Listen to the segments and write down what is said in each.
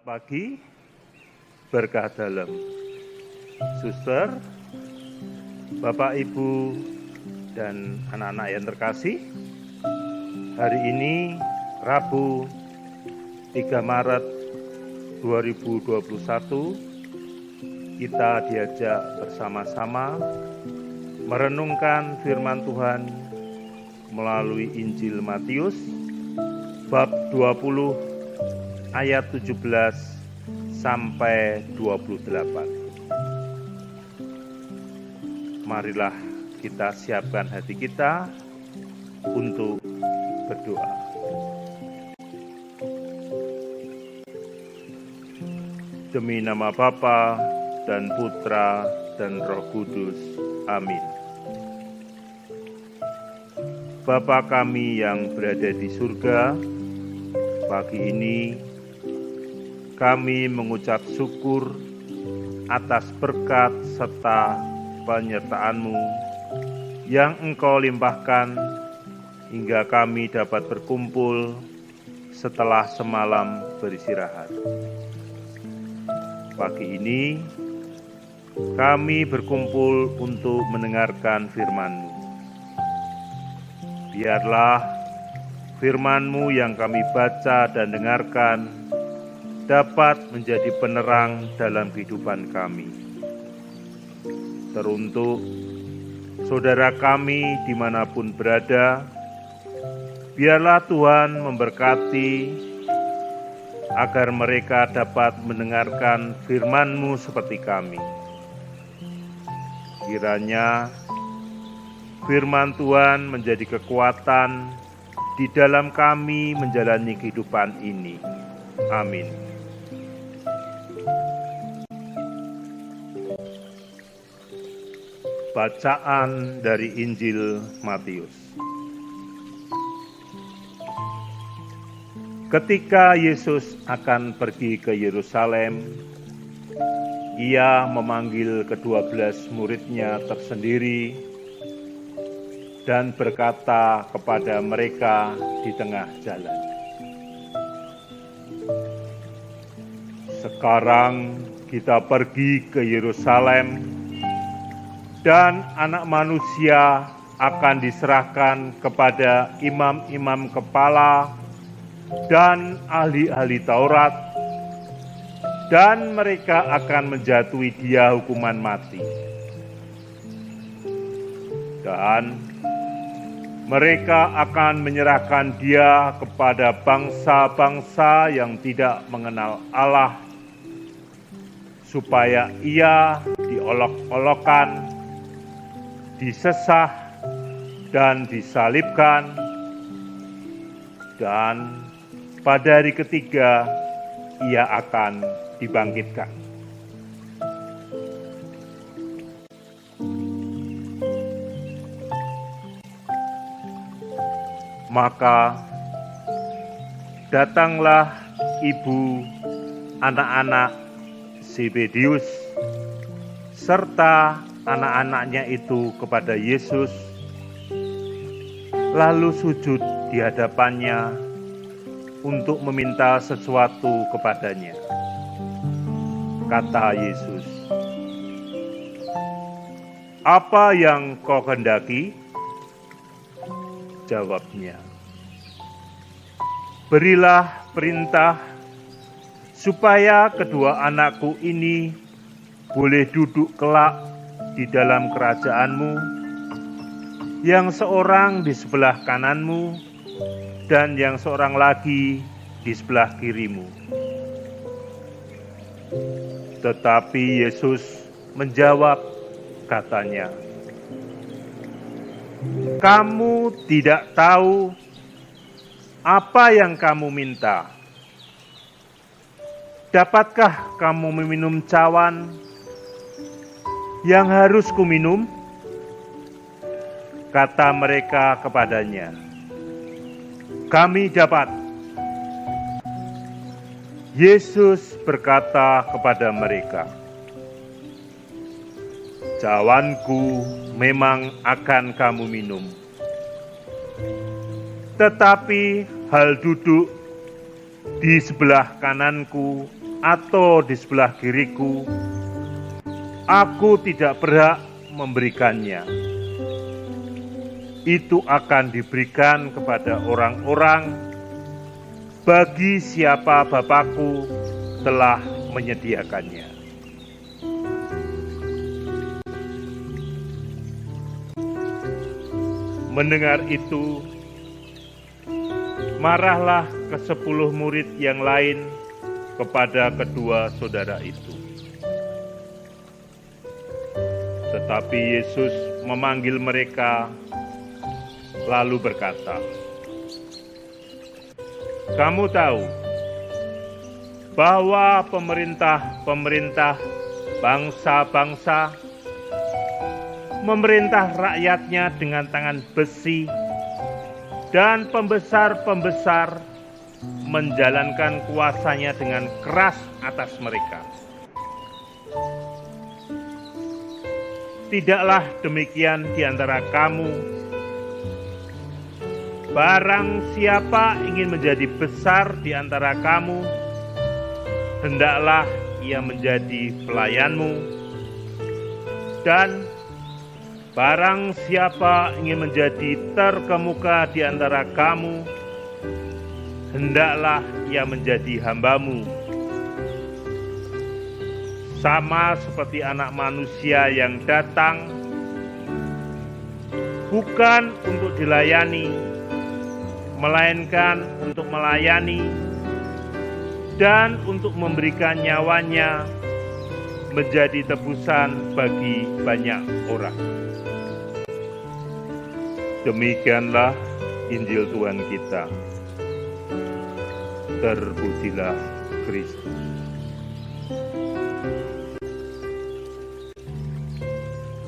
pagi, berkah dalam. Suster, Bapak, Ibu, dan anak-anak yang terkasih, hari ini Rabu 3 Maret 2021, kita diajak bersama-sama merenungkan firman Tuhan melalui Injil Matius bab 20 ayat 17 sampai 28. Marilah kita siapkan hati kita untuk berdoa. Demi nama Bapa dan Putra dan Roh Kudus. Amin. Bapa kami yang berada di surga, pagi ini kami mengucap syukur atas berkat serta penyertaan-Mu yang Engkau limpahkan hingga kami dapat berkumpul setelah semalam beristirahat. Pagi ini kami berkumpul untuk mendengarkan firman-Mu. Biarlah firman-Mu yang kami baca dan dengarkan dapat menjadi penerang dalam kehidupan kami. Teruntuk saudara kami dimanapun berada, biarlah Tuhan memberkati agar mereka dapat mendengarkan firman-Mu seperti kami. Kiranya firman Tuhan menjadi kekuatan di dalam kami menjalani kehidupan ini. Amin. Bacaan dari Injil Matius. Ketika Yesus akan pergi ke Yerusalem, Ia memanggil ke-12 murid-Nya tersendiri dan berkata kepada mereka di tengah jalan, "Sekarang kita pergi ke Yerusalem, dan Anak Manusia akan diserahkan kepada imam-imam kepala dan ahli-ahli Taurat, dan mereka akan menjatuhi Dia hukuman mati. Dan mereka akan menyerahkan Dia kepada bangsa-bangsa yang tidak mengenal Allah, supaya Ia diolok-olokkan, disesah, dan disalibkan, dan pada hari ketiga Ia akan dibangkitkan." Maka datanglah ibu anak-anak Zebedius serta anak-anaknya itu kepada Yesus, lalu sujud di hadapannya untuk meminta sesuatu kepadanya. Kata Yesus, "Apa yang kau kehendaki?" Jawabnya, "Berilah perintah supaya kedua anakku ini boleh duduk kelak di dalam kerajaan-Mu, yang seorang di sebelah kanan-Mu dan yang seorang lagi di sebelah kiri-Mu." Tetapi Yesus menjawab, katanya, "Kamu tidak tahu apa yang kamu minta. Dapatkah kamu meminum cawan yang harus kuminum?" Kata mereka kepadanya, "Kami dapat." Yesus berkata kepada mereka, "Cawanku memang akan kamu minum, tetapi hal duduk di sebelah kananku atau di sebelah kiriku, aku tidak berhak memberikannya. Itu akan diberikan kepada orang-orang bagi siapa Bapakku telah menyediakannya. Mendengar itu, marahlah ke-10 murid yang lain kepada kedua saudara itu. Tetapi Yesus memanggil mereka, lalu berkata, "Kamu tahu bahwa pemerintah-pemerintah bangsa-bangsa memerintah rakyatnya dengan tangan besi, dan pembesar-pembesar menjalankan kuasanya dengan keras atas mereka. Tidaklah demikian di antara kamu. Barang siapa ingin menjadi besar di antara kamu, hendaklah ia menjadi pelayanmu, dan barang siapa ingin menjadi terkemuka di antara kamu, hendaklah ia menjadi hambamu. Sama seperti Anak Manusia yang datang, bukan untuk dilayani, melainkan untuk melayani, dan untuk memberikan nyawanya menjadi tebusan bagi banyak orang." Demikianlah Injil Tuhan kita. Terpujilah Kristus.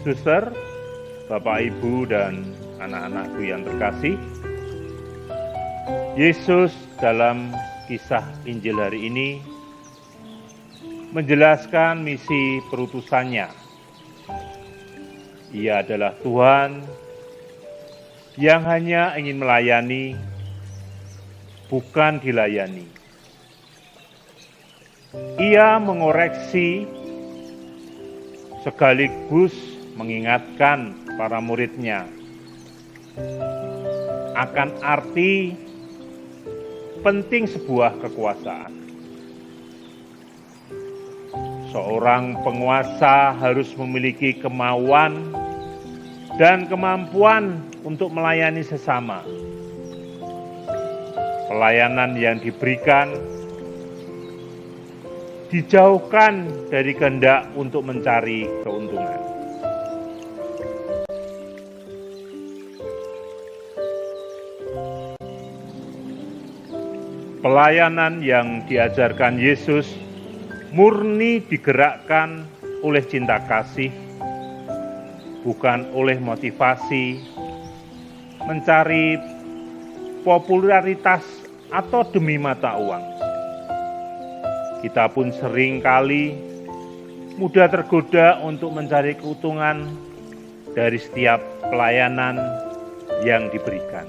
Suster, Bapak, Ibu, dan anak-anakku yang terkasih, Yesus dalam kisah Injil hari ini menjelaskan misi perutusannya. Ia adalah Tuhan yang hanya ingin melayani, bukan dilayani. Ia mengoreksi sekaligus mengingatkan para muridnya akan arti penting sebuah kekuasaan. Seorang penguasa harus memiliki kemauan dan kemampuan untuk melayani sesama. Pelayanan yang diberikan dijauhkan dari kehendak untuk mencari keuntungan. Pelayanan yang diajarkan Yesus murni digerakkan oleh cinta kasih, bukan oleh motivasi, mencari popularitas atau demi mata uang. Kita pun sering kali mudah tergoda untuk mencari keuntungan dari setiap pelayanan yang diberikan.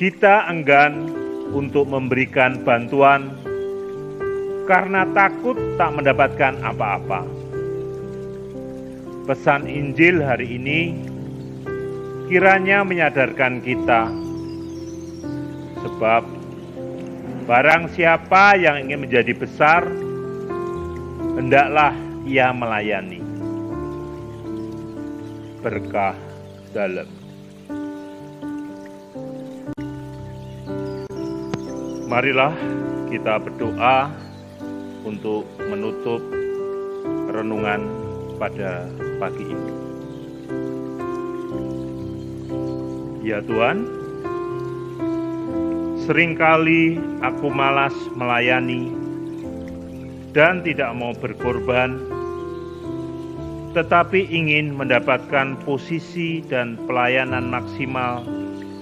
Kita enggan untuk memberikan bantuan karena takut tak mendapatkan apa-apa. Pesan Injil hari ini kiranya menyadarkan kita, sebab barang siapa yang ingin menjadi besar, hendaklah ia melayani. Berkah dalam. Marilah kita berdoa untuk menutup renungan pada pagi ini. Ya Tuhan, seringkali aku malas melayani dan tidak mau berkorban, tetapi ingin mendapatkan posisi dan pelayanan maksimal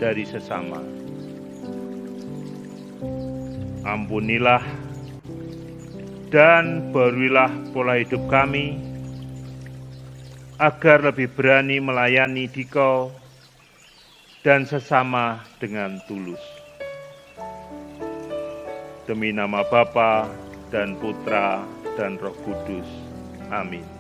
dari sesama. Ampunilah dan baruilah pola hidup kami, agar lebih berani melayani Dikau dan sesama dengan tulus. Demi nama Bapa dan Putra dan Roh Kudus. Amin.